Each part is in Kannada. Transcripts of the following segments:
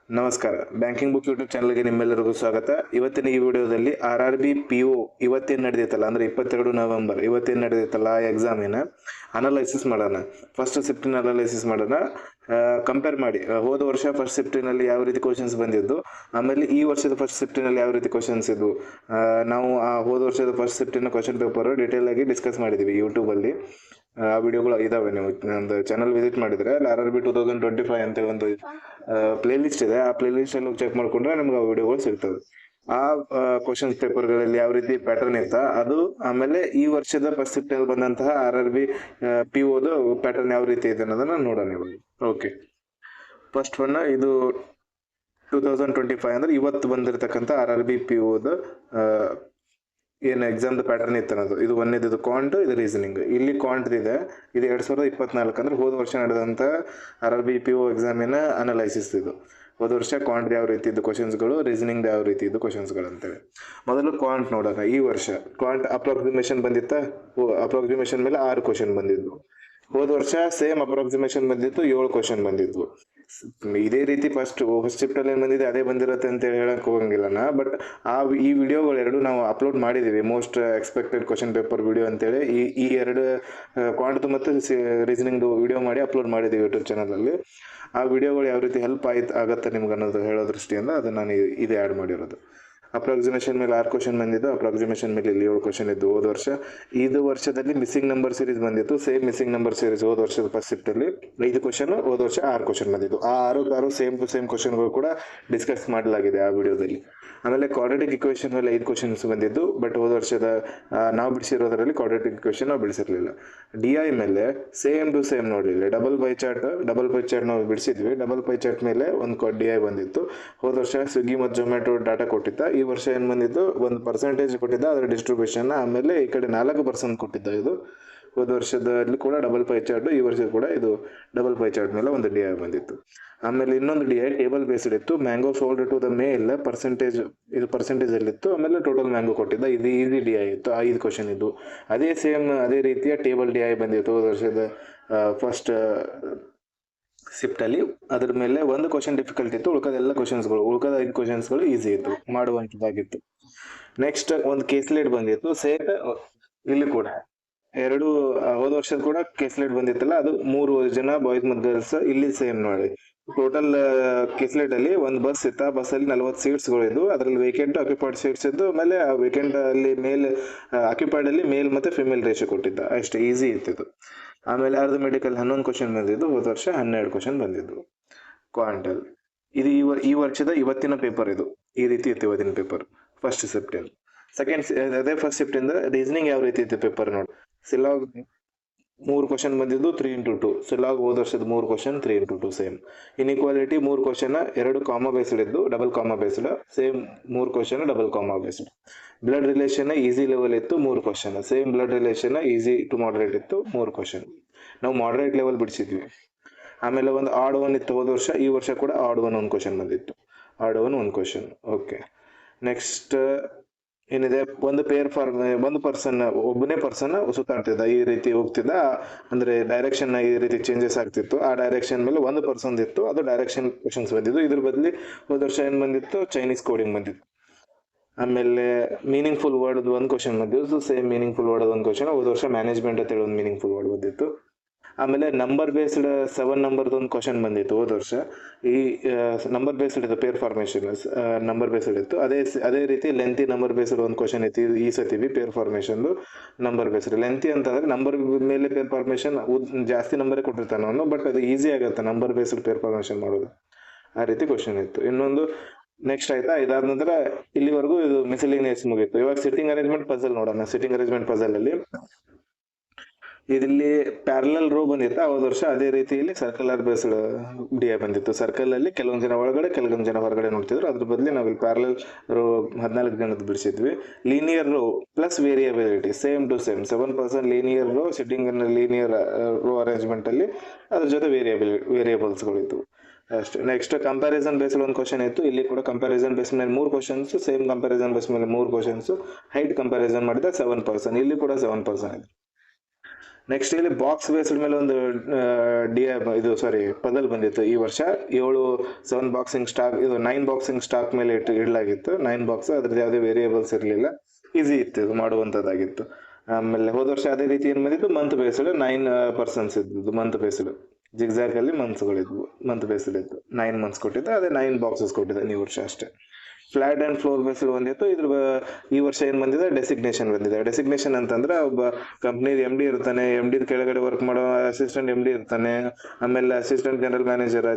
ನಮಸ್ಕಾರ. ಬ್ಯಾಂಕಿಂಗ್ ಬುಕ್ ಯೂಟ್ಯೂಬ್ ಚಾನಲ್ಗೆ ನಿಮ್ಮೆಲ್ಲರಿಗೂ ಸ್ವಾಗತ. ಇವತ್ತಿನ ಈ ವಿಡಿಯೋದಲ್ಲಿ RRB PO ಇವತ್ತೇನು ನಡೆದಿತ್ತಲ್ಲ, ಅಂದರೆ 22 ನವೆಂಬರ್ ಇವತ್ತೇನು ನಡೆದಿತ್ತಲ್ಲ ಆ ಎಕ್ಸಾಮಿನ ಅನಲೈಸಿಸ್ ಮಾಡೋಣ. ಫಸ್ಟ್ ಶಿಫ್ಟಿನ ಅನಲೈಸಿಸ್ ಮಾಡೋಣ. ಕಂಪೇರ್ ಮಾಡಿ ಹೋದ ವರ್ಷ ಫಸ್ಟ್ ಶಿಫ್ಟಿನಲ್ಲಿ ಯಾವ ರೀತಿ ಕ್ವಶನ್ಸ್ ಬಂದಿದ್ದು, ಆಮೇಲೆ ಈ ವರ್ಷದ ಫಸ್ಟ್ ಶಿಫ್ಟಿನಲ್ಲಿ ಯಾವ ರೀತಿ ಕ್ವಶನ್ಸ್ ಇದ್ವು. ನಾವು ಆ ಹೋದ ವರ್ಷದ ಫಸ್ಟ್ ಶಿಫ್ಟಿನ ಕ್ವಶನ್ ಪೇಪರ್ ಡೀಟೇಲ್ ಆಗಿ ಡಿಸ್ಕಸ್ ಮಾಡಿದ್ದೀವಿ ಯೂಟ್ಯೂಬಲ್ಲಿ. ಆ ವಿಡಿಯೋಗಳು ಇದಾವೆ. ನೀವು ಒಂದು ಚಾನಲ್ ವಿಸಿಟ್ ಮಾಡಿದ್ರೆ ಅಲ್ಲಿ RRB 2025 ಅಂತ ಒಂದು ಪ್ಲೇ ಲಿಸ್ಟ್ ಇದೆ. ಆ ಪ್ಲೇ ಲಿಸ್ಟ್ ಅಲ್ಲಿ ಚೆಕ್ ಮಾಡ್ಕೊಂಡ್ರೆ ನಮ್ಗೆ ಆ ವಿಡಿಯೋಗಳು ಸಿಗ್ತವೆ. ಆ ಕ್ವಶನ್ಸ್ ಪೇಪರ್ಗಳಲ್ಲಿ ಯಾವ ರೀತಿ ಪ್ಯಾಟರ್ನ್ ಇತ್ತ ಅದು, ಆಮೇಲೆ ಈ ವರ್ಷದ ಫಸ್ಟ್ ಶಿಫ್ಟ್ ಅಲ್ಲಿ ಬಂದಂತಹ RRB POದು ಪ್ಯಾಟರ್ನ್ ಯಾವ ರೀತಿ ಇದೆ ಅನ್ನೋದನ್ನ ನೋಡೋಣ ಇವಾಗ. ಓಕೆ, ಫಸ್ಟ್ ಒನ್ ಇದು 2025 ಅಂದ್ರೆ ಇವತ್ತು ಬಂದಿರತಕ್ಕಂಥ RRB POದು ಏನು ಎಕ್ಸಾಮ್ದು ಪ್ಯಾಟರ್ನ್ ಇತ್ತು ಅನ್ನೋದು. ಇದು ಒಂದೇದು, ಇದು ಕಾಂಟ್, ಇದು ರೀಸನಿಂಗ್. ಇಲ್ಲಿ ಕಾಂಟ್ ಇದೆ. ಇದು 2024 ಅಂದ್ರೆ ಹೋದ ವರ್ಷ ನಡೆದಂಥ RRB PO ಎಕ್ಸಾಮಿನ ಅನಲೈಸಿಸ್. ಇದು ಹೋದ ವರ್ಷ ಕಾಂಟ್ ಯಾವ ರೀತಿ ಇದ್ದು ಕ್ವಶನ್ಸ್ಗಳು, ರೀಸನಿಂಗ್ ಯಾವ ರೀತಿ ಇದ್ದು ಕ್ವಶನ್ಸ್ಗಳು ಅಂತೇಳಿ. ಮೊದಲು ಕಾಂಟ್ ನೋಡೋಣ. ಈ ವರ್ಷ ಕಾಂಟ್ ಅಪ್ರಾಕ್ಸಿಮೇಷನ್ ಬಂದಿತ್ತಾ? ಅಪ್ರಾಕ್ಸಿಮೇಷನ್ ಮೇಲೆ 6 ಕ್ವಶನ್ ಬಂದಿದ್ವು. ಹೋದ ವರ್ಷ ಸೇಮ್ ಅಪ್ರಾಕ್ಸಿಮೇಷನ್ ಬಂದಿತ್ತು, 7 ಕ್ವಶನ್ ಬಂದಿದ್ವು. ಇದೇ ರೀತಿ ಫಸ್ಟ್ ಶಿಫ್ಟ್ ಅಲ್ಲಿ ಏನ್ ಬಂದಿದೆ ಅದೇ ಬಂದಿರುತ್ತೆ ಅಂತ ಹೇಳಕ್ ಹೋಗಂಗಿಲ್ಲ. ಬಟ್ ಈ ವಿಡಿಯೋಗಳು ಎರಡು ನಾವು ಅಪ್ಲೋಡ್ ಮಾಡಿದೀವಿ, most expected question paper video ಅಂತೇಳಿ. ಈ ಎರಡು ಕ್ವಾಂಟ್ದು ಮತ್ತು ರೀಸನಿಂಗ್ ವಿಡಿಯೋ ಮಾಡಿ ಅಪ್ಲೋಡ್ ಮಾಡಿದೀವಿ ಯೂಟ್ಯೂಬ್ ಚಾನಲ್ ಅಲ್ಲಿ. ಆ ವಿಡಿಯೋಗಳು ಯಾವ ರೀತಿ ಹೆಲ್ಪ್ ಆಗತ್ತೆ ನಿಮ್ಗೆ ಅನ್ನೋದು ಹೇಳೋ ದೃಷ್ಟಿಯಿಂದ ಅದನ್ನ ನಾನು ಇದು ಆ್ಯಡ್ ಮಾಡಿರೋದು. ಅಪ್ರಾಕ್ಸಿಮೇಷನ್ ಮೇಲೆ 6 ಕ್ವಶನ್ ಬಂದಿದ್ದು, ಅಪ್ರಾಕ್ಸಿಮೇಷನ್ ಮೇಲೆ ಇಲ್ಲಿ 7 ಕ್ವಶನ್ ಇದ್ದು ಹೋದ ವರ್ಷ. ಇದು ವರ್ಷದಲ್ಲಿ ಮಿಸ್ಸಿಂಗ್ ನಂಬರ್ ಸೀರೀಸ್ ಬಂದಿತ್ತು. ಸೇಮ್ ಮಿಸ್ಸಿಂಗ್ ನಂಬರ್ ಸೀರೀಸ್ ಹೋದ ವರ್ಷದ ಫಸ್ಟ್ ಶಿಫ್ಟ್ ಅಲ್ಲಿ 5 ಕ್ವಶನ್, ಹೋದ ವರ್ಷ 6 ಕ್ವಶನ್ ಬಂದಿದ್ದು. ಆ 6 ಸೇಮ್ ಟು ಸೇಮ್ ಕ್ವಶನ್ಗಳು ಕೂಡ ಡಿಸ್ಕಸ್ ಮಾಡಲಾಗಿದೆ ಆ ವಿಡಿಯೋದಲ್ಲಿ. ಆಮೇಲೆ ಕ್ವಾಡ್ರಾಟಿಕ್ ಇಕ್ವೇಷನ್ ಮೇಲೆ 5 ಕ್ವಶನ್ಸ್ ಬಂದಿದ್ದು, ಬಟ್ ಹೋದ ವರ್ಷದ ನಾವು ಬಿಡಿಸಿರೋದ್ರಲ್ಲಿ ಕ್ವಾಡ್ರಾಟಿಕ್ ಇಕ್ವೇಷನ್ ನಾವು ಬಿಡಿಸಿರ್ಲಿಲ್ಲ. DI ಮೇಲೆ ಸೇಮ್ ಟು ಸೇಮ್ ನೋಡಿಲ್ಲ. ಡಬಲ್ ಪೈ ಚಾರ್ಟ್ ನಾವು ಬಿಡಿಸಿದ್ವಿ. ಡಬಲ್ ಪೈ ಚಾರ್ಟ್ ಮೇಲೆ ಒಂದು DI ಬಂದಿತ್ತು. ಹೋದ ವರ್ಷ ಸ್ವಿಗ್ಗಿ ಮತ್ತು ಜೊಮ್ಯಾಟೊ ಡಾಟಾ ಕೊಟ್ಟಿದ್ದ. ಈ ವರ್ಷ ಏನ್ ಬಂದಿದ್ದು, 1% ಕೊಟ್ಟಿದ್ದ ಅದರ ಡಿಸ್ಟ್ರಿಬ್ಯೂಷನ್. ಆಮೇಲೆ ಈ ಕಡೆ 4% ಕೊಟ್ಟಿದ್ದ. ಇದು ಹೋದ ವರ್ಷದಲ್ಲಿ ಕೂಡ ಡಬಲ್ ಪೈ ಚಾರ್ಟ್, ಈ ವರ್ಷ ಕೂಡ ಇದು ಡಬಲ್ ಪೈ ಚಾರ್ಟ್ ಮೇಲೆ ಒಂದು DI ಬಂದಿತ್ತು. ಆಮೇಲೆ ಇನ್ನೊಂದು DI ಟೇಬಲ್ ಬೇಸ್ಡ್ ಇತ್ತು. Mango sold to the male percentage, ಇದು ಪರ್ಸೆಂಟೇಜ್ ಅಲ್ಲಿ ಇತ್ತು. ಆಮೇಲೆ ಟೋಟಲ್ ಮ್ಯಾಂಗೋ ಕೊಟ್ಟಿದ್ದ. ಇದು ಈಸಿ DI ಇತ್ತು. 5 ಕ್ವಶನ್ ಇದ್ದು. ಅದೇ ಸೇಮ್ ಅದೇ ರೀತಿಯ ಟೇಬಲ್ DI ಬಂದಿತ್ತು ಹೋದ ವರ್ಷದ ಫಸ್ಟ್ ಶಿಫ್ಟ್ ಅಲ್ಲಿ. ಅದ್ರ ಮೇಲೆ ಒಂದು ಕ್ವಶನ್ ಡಿಫಿಕಲ್ಟ್ ಇತ್ತು. ಉಳ್ಕದ 5 ಕ್ವಶನ್ಸ್ಗಳು ಈಸಿ ಇತ್ತು, ಮಾಡುವಂತದ್ದಾಗಿತ್ತು. ನೆಕ್ಸ್ಟ್ ಒಂದು ಕೇಸ್ಲೆಟ್ ಬಂದಿತ್ತು. ಸೇಮ್ ಇಲ್ಲಿ ಕೂಡ ಎರಡು ಹೋದ ವರ್ಷದ ಕೂಡ ಕೇಸ್ಲೆಟ್ ಬಂದಿತ್ತಲ್ಲ, ಅದು 3 ಜನ ಬಾಯ್ಸ್ ಮತ್ತು ಗರ್ಲ್ಸ್. ಇಲ್ಲಿ ಸೇಮ್ ನೋಡಿ, ಟೋಟಲ್ ಕೇಸ್ಲೆಟ್ ಅಲ್ಲಿ ಒಂದು ಬಸ್ ಇತ್ತು. ಆ ಬಸ್ ಅಲ್ಲಿ 40 ಸೀಟ್ಸ್ಗಳು ಇದ್ವು. ಅದರಲ್ಲಿ ವೇಕೆಂಟ್, ಆಕ್ಯುಪೈಡ್ ಸೀಟ್ಸ್ ಇದ್ದು. ಆಮೇಲೆ ಆ ವೇಕೆಂಟ್ ಅಲ್ಲಿ ಮೇಲ್, ಆಕ್ಯುಪೈಡ್ ಅಲ್ಲಿ ಮೇಲ್ ಮತ್ತೆ ಫಿಮೇಲ್ ರೇಷಿಯೋ ಕೊಟ್ಟಿದ್ದ. ಅಷ್ಟೇ ಈಸಿ ಇತ್ತು. ಆಮೇಲೆ ಅರ್ಧಮೆಟಿಕಲ್ 11 ಕ್ವಶನ್ ಬಂದಿದ್ದು. ಹೋದ ವರ್ಷ 12 ಕ್ವಶನ್ ಬಂದಿದ್ದು ಕ್ವಾಂಟಲ್. ಇದು ಈ ವರ್ಷದ ಇವತ್ತಿನ ಪೇಪರ್. ಇದು ಈ ರೀತಿ ಇತ್ತು ಇವತ್ತಿನ ಪೇಪರ್ ಫಸ್ಟ್ ಶಿಫ್ಟ್. ಸೆಕೆಂಡ್ ಅದೇ ಫಸ್ಟ್ ಶಿಫ್ಟ್ ಇಂದ ರೀಸನಿಂಗ್ ಯಾವ ರೀತಿ ಇತ್ತು ಪೇಪರ್ ನೋಡಿ. ಸಿಲಾಗ್ 3 ಕ್ವಶನ್ ಬಂದಿದ್ದು, 3x2. ಸಿಲಾಗ್ ಹೋದ ವರ್ಷದ 3 question, 3x2 same. Inequality 3 question, 2 comma based ಇದ್ದು, double comma based. Same 3 question double comma based. Blood relation easy level ಇತ್ತು, 3 question. Same blood relation easy to moderate ಇತ್ತು, 3 ಕ್ವಶನ್. ನಾವು ಮಾಡರೇಟ್ ಲೆವೆಲ್ ಬಿಡಿಸಿದ್ವಿ. ಆಮೇಲೆ ಒಂದು ಆಡ್ ಒನ್ ಇತ್ತು ಹೋದ ವರ್ಷ. ಈ ವರ್ಷ ಕೂಡ ಆಡ್ ಒನ್ 1 ಕ್ವಶನ್ ಬಂದಿತ್ತು. Odd one 1 question. Okay, next ಏನಿದೆ, ಒಂದು ಪರ್ಸನ್, ಒಬ್ಬನೇ ಪರ್ಸನ್ ಸುತ್ತಾಡ್ತಿದ್ದ, ಈ ರೀತಿ ಹೋಗ್ತಿದ್ದ. ಅಂದ್ರೆ ಡೈರೆಕ್ಷನ್ ಈ ರೀತಿ ಚೇಂಜಸ್ ಆಗ್ತಿತ್ತು. ಆ ಡೈರೆಕ್ಷನ್ ಮೇಲೆ ಒಂದು ಪರ್ಸನ್ ಇತ್ತು, ಅದು ಡೈರೆಕ್ಷನ್ ಕ್ವಶನ್ಸ್ ಬಂದಿದ್ದು. ಇದ್ರ ಬದಲಿ ಹೋದ ವರ್ಷ ಏನ್ ಬಂದಿತ್ತು, ಚೈನೀಸ್ ಕೋಡಿಂಗ್ ಬಂದಿತ್ತು. ಆಮೇಲೆ ಮೀನಿಂಗ್ಫುಲ್ ವರ್ಡ್ 1 ಕ್ವಶನ್ ಬಂದಿದ್ದು. Same meaningful word 1 question. ಹೋದ ವರ್ಷ ಮ್ಯಾನೇಜ್ಮೆಂಟ್ ಅಂತ ಹೇಳಿ ಒಂದು ಮೀನಿಂಗ್ಫುಲ್ ವರ್ಡ್ ಬಂದಿತ್ತು. ಆಮೇಲೆ ನಂಬರ್ ಬೇಸ್ಡ್ 7 ನಂಬರ್ದು ಒಂದು ಕ್ವಶನ್ ಬಂದಿತ್ತು ಹೋದ ವರ್ಷ. ಈ ನಂಬರ್ ಬೇಸ್ಡ್ ಇತ್ತು, ಪೇರ್ ಫಾರ್ಮೇಶನ್ ನಂಬರ್ ಬೇಸ್ಡ್ ಇತ್ತು. ಅದೇ ರೀತಿ ಲೆಂತಿ ನಂಬರ್ ಬೇಸ್ಡ್ ಒಂದು ಕ್ವಶನ್ ಇತ್ತು ಈ ಸತಿ pair formation number based. Lengthy ಅಂತಂದ್ರೆ ನಂಬರ್ ಮೇಲೆ ಪೇರ್ ಫಾರ್ಮೇಶನ್ ಜಾಸ್ತಿ ನಂಬರೇ ಕೊಟ್ಟಿರ್ತಾನೆ ಅವನು, ಬಟ್ ಅದು ಈಸಿ ಆಗುತ್ತೆ ನಂಬರ್ ಬೇಸ್ಡ್ ಪೇರ್ ಫಾರ್ಮೇಶನ್ ಮಾಡೋದು. ಆ ರೀತಿ ಕ್ವಶನ್ ಇತ್ತು. ಇನ್ನೊಂದು ನೆಕ್ಸ್ಟ್ ಆಯ್ತಾ, ಇದಾದ ನಂತರ ಇಲ್ಲಿವರೆಗೂ ಇದು ಮಿಸಲಿನಿಯಸ್ ಮುಗಿತ್ತು. ಇವಾಗ ಸಿಟ್ಟಿಂಗ್ ಅರೇಂಜ್ಮೆಂಟ್ ಪಜಲ್ ನೋಡೋಣ. ಸಿಟ್ಟಿಂಗ್ ಅರೇಂಜ್ಮೆಂಟ್ ಪಜಲ್ ಅಲ್ಲಿ ಇಲ್ಲಿ ಪ್ಯಾರಲಲ್ ರೋ ಬಂದಿತ್ತು ಹೋದ ವರ್ಷ. ಅದೇ ರೀತಿಯಲ್ಲಿ ಸರ್ಕಲರ್ ಬೇಸ್ಡ್ DI ಬಂದಿತ್ತು. ಸರ್ಕಲ್ ಅಲ್ಲಿ ಕೆಲವೊಂದು ಜನ ಒಳಗಡೆ, ಕೆಲವೊಂದು ಜನ ಹೊರಗಡೆ ನೋಡ್ತಿದ್ರು. ಅದ್ರ ಬದಲಿ ನಾವಿಲ್ಲಿ ಪ್ಯಾರಲಲ್ ರೋ 14 ಜನದ್ದು ಬಿಡಿಸಿದ್ವಿ. Linear row plus variability same to same. 7% linear row, sitting linear row arrangement ಅಲ್ಲಿ ಅದ್ರ ಜೊತೆ ವೇರಿಯಬಲ್ಸ್ಗಳು ಇತ್ತು ಅಷ್ಟೇ. ನೆಕ್ಸ್ಟ್ ಕಂಪ್ಯಾರಿಸನ್ ಬೇಸ್ಡ್ ಒಂದು ಕ್ವಶನ್ ಇತ್ತು. ಇಲ್ಲಿ ಕೂಡ ಕಂಪ್ಯಾರಿಸನ್ ಬೇಸ್ ಮೇಲೆ 3 ಕ್ವಶನ್ಸ್, ಸೇಮ್ ಕಂಪ್ಯಾರಿಸನ್ ಬೇಸ್ ಮೇಲೆ 3 ಕ್ವಶನ್ಸ್. ಹೈಟ್ ಕಂಪ್ಯಾರಿಸನ್ ಮಾಡಿದ 7%. ಇಲ್ಲಿ ಕೂಡ 7% ಇದೆ. ನೆಕ್ಸ್ಟ್ ಇಲ್ಲಿ ಬಾಕ್ಸ್ ಬೇಸ್ಡ್ ಮೇಲೆ ಒಂದು ಪದಲ್ ಬಂದಿತ್ತು ಈ ವರ್ಷ. 7 ಬಾಕ್ಸಿಂಗ್ ಸ್ಟಾಕ್, ಇದು 9 ಬಾಕ್ಸಿಂಗ್ ಸ್ಟಾಕ್ ಮೇಲೆ ಇಡಲಾಗಿತ್ತು. 9 ಬಾಕ್ಸ್, ಅದ್ರದ್ದು ಯಾವುದೇ ವೇರಿಯೇಬಲ್ಸ್ ಇರಲಿಲ್ಲ, ಈಸಿ ಇತ್ತು, ಇದು ಮಾಡುವಂಥದ್ದಾಗಿತ್ತು. ಆಮೇಲೆ ಹೋದ ವರ್ಷ ಅದೇ ರೀತಿ ಏನು ಬಂದಿತ್ತು, ಮಂತ್ ಬೇಸ್ಡ್ 9 ಪರ್ಸನ್ಸ್ ಇದ್ದು, ಮಂತ್ ಬೇಸ್ಡ್ ಜಿಗ್ಜಾಗ್ ಅಲ್ಲಿ ಮಂತ್ಸ್ಗಳಿದ್ವು, ಮಂತ್ ಬೇಸ್ಡ್ ಇತ್ತು. 9 ಮಂತ್ಸ್ ಕೊಟ್ಟಿದ್ದೆ, ಅದೇ 9 ಬಾಕ್ಸಸ್ ಕೊಟ್ಟಿದ್ದೆ ಈ ವರ್ಷ ಅಷ್ಟೇ. ಫ್ಲಾಟ್ ಅಂಡ್ ಫ್ಲೋರ್ ಬೇಸ್ಡ್ ಬಂದಿತ್ತು. ಈ ವರ್ಷ ಏನ್ ಬಂದಿದೆ, ಡೆಸಿಗ್ನೇಷನ್ ಬಂದಿದೆ. ಡೆಸಿಗ್ನೇಷನ್ ಅಂತಂದ್ರೆ ಒಬ್ಬ ಕಂಪ್ನಿ ಎಂ ಡಿ ಇರ್ತಾನೆ, ಎಂ ಡಿ ಕೆಳಗಡೆ ವರ್ಕ್ ಮಾಡೋ ಅಸಿಸ್ಟೆಂಟ್ ಎಂ ಡಿ ಇರ್ತಾನೆ, ಆಮೇಲೆ ಅಸಿಸ್ಟೆಂಟ್ ಜನರಲ್ ಮ್ಯಾನೇಜರ್,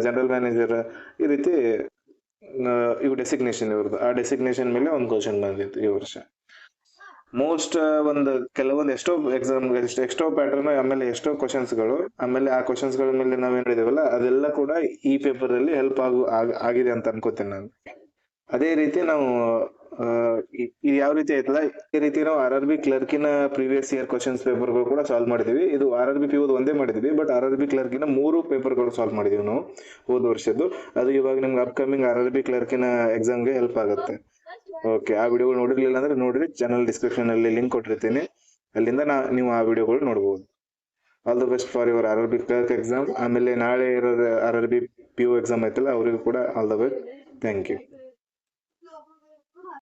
ಈ ರೀತಿ ಇವು ಡೆಸಿಗ್ನೇಷನ್ ಇವ್ರದ್ದು. ಆ ಡೆಸಿಗ್ನೇಷನ್ ಮೇಲೆ ಒಂದು ಕ್ವಶನ್ ಬಂದಿತ್ತು ಈ ವರ್ಷ. ಕೆಲವೊಂದು ಎಷ್ಟೋ ಪ್ಯಾಟರ್ನ್, ಆಮೇಲೆ ಎಷ್ಟೋ ಕ್ವಶನ್ಸ್ಗಳು, ಆಮೇಲೆ ಆ ಕ್ವಶನ್ಸ್ಗಳ ಮೇಲೆ ನಾವೇನ್ ಹೇಳಿದೇವಲ್ಲ ಅದೆಲ್ಲ ಕೂಡ ಈ ಪೇಪರ್ ಅಲ್ಲಿ ಹೆಲ್ಪ್ ಆಗಿದೆ ಅಂತ ಅನ್ಕೋತೀನಿ ನಾನು. ಅದೇ ರೀತಿ ನಾವು ಇದು ಯಾವ ರೀತಿ ಆಯ್ತಲ್ಲ, ಈ ರೀತಿ ನಾವು RRB ಕ್ಲರ್ಕಿನ ಪ್ರೀವಿಯಸ್ ಇಯರ್ ಕ್ವಶನ್ಸ್ ಪೇಪರ್ಗಳು ಕೂಡ ಸಾಲ್ವ್ ಮಾಡಿದೀವಿ. ಇದು RRB PO ಒಂದೇ ಮಾಡಿದ್ವಿ, ಬಟ್ RRB ಕ್ಲರ್ಕಿನ 3 ಪೇಪರ್ಗಳು ಸಾಲ್ವ್ ಮಾಡಿದೀವಿ ನಾವು ಹೋದ ವರ್ಷದ್ದು. ಅದು ಇವಾಗ ನಿಮ್ಗೆ ಅಪ್ಕಮಿಂಗ್ RRB ಕ್ಲರ್ಕಿನ ಎಕ್ಸಾಮ್ಗೆ ಹೆಲ್ಪ್ ಆಗುತ್ತೆ. ಓಕೆ, ಆ ವಿಡಿಯೋಗಳು ನೋಡಿರ್ಲಿಲ್ಲ ಅಂದ್ರೆ ನೋಡ್ರಿ, ಚಾನಲ್ ಡಿಸ್ಕ್ರಿಪ್ಷನ್ ಅಲ್ಲಿ ಲಿಂಕ್ ಕೊಟ್ಟಿರ್ತೀನಿ, ಅಲ್ಲಿಂದ ನೀವು ಆ ವಿಡಿಯೋಗಳು ನೋಡ್ಬೋದು. All the best for your RRB clerk exam. ಆಮೇಲೆ ನಾಳೆ ಇರೋ RRB PO ಎಕ್ಸಾಮ್ ಐತಲ್ಲ, ಅವರಿಗೂ ಕೂಡ all the best. Thank you.